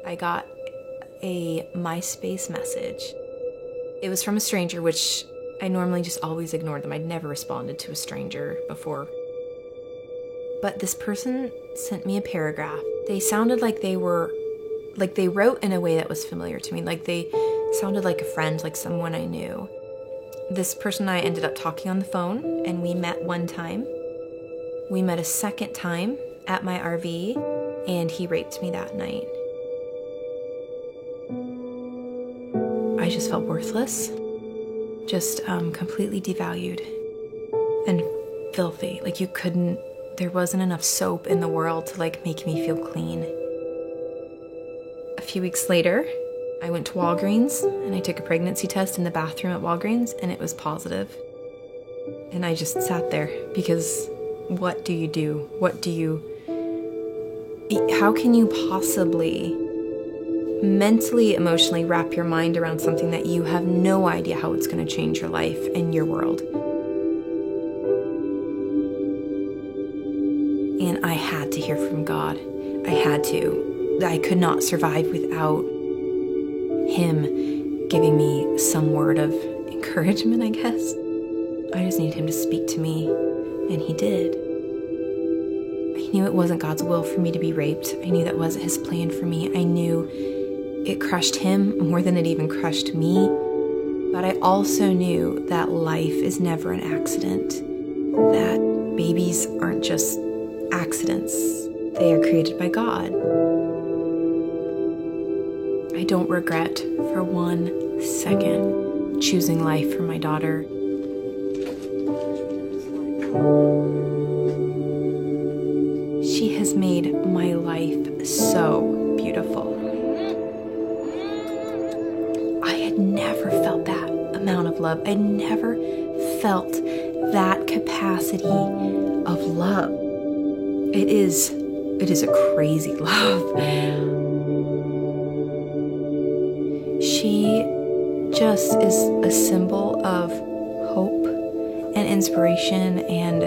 I got a MySpace message. It was from a stranger, which I normally just always ignored them. I'd never responded to a stranger before. But this person sent me a paragraph. They sounded like they wrote in a way that was familiar to me. Like they sounded like a friend, like someone I knew. This person and I ended up talking on the phone, and we met one time. We met a second time at my RV, and he raped me that night. I just felt worthless, just completely devalued and filthy. Like there wasn't enough soap in the world to like make me feel clean. A few weeks later, I went to Walgreens and I took a pregnancy test in the bathroom at Walgreens, and it was positive. And I just sat there because what do you do? How can you possibly mentally, emotionally wrap your mind around something that you have no idea how it's going to change your life and your world? And I had to hear from God. I had to. I could not survive without Him giving me some word of encouragement, I guess. I just needed Him to speak to me, and He did. I knew it wasn't God's will for me to be raped. I knew that wasn't His plan for me. I knew it crushed Him more than it even crushed me. But I also knew that life is never an accident, that babies aren't just accidents. They are created by God. I don't regret for 1 second choosing life for my daughter. She has made my life so beautiful. I had never felt that amount of love. I never felt that capacity of love. It is a crazy love. She just is a symbol of hope and inspiration and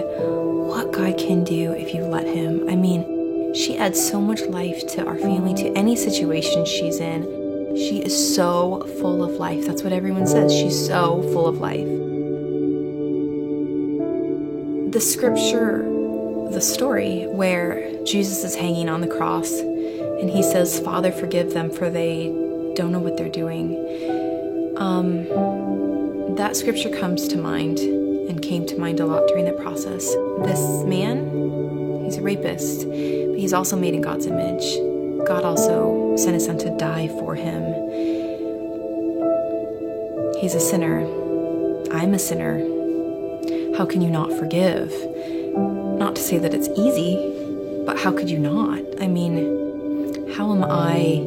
what God can do if you let Him. I mean, she adds so much life to our family, to any situation she's in. She is so full of life. That's what everyone says. She's so full of life. The scripture, the story where Jesus is hanging on the cross and He says, "Father, forgive them, for they don't know what they're doing." That scripture comes to mind and came to mind a lot during that process. This man, he's a rapist, but he's also made in God's image. God also sent His Son to die for him. He's a sinner. I'm a sinner. How can you not forgive? Not to say that it's easy, but how could you not? I mean, how am I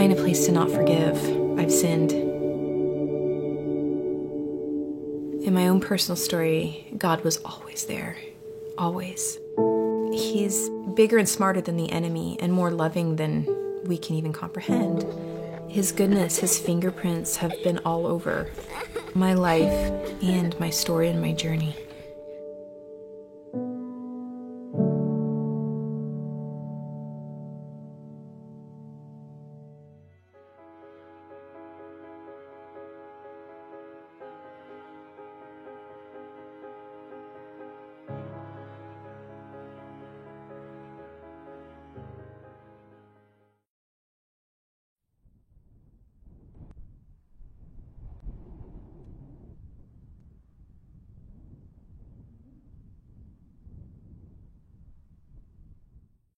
in a place to not forgive? I've sinned. In my own personal story, God was always there. Always. He's bigger and smarter than the enemy and more loving than we can even comprehend. His goodness, His fingerprints have been all over my life and my story and my journey.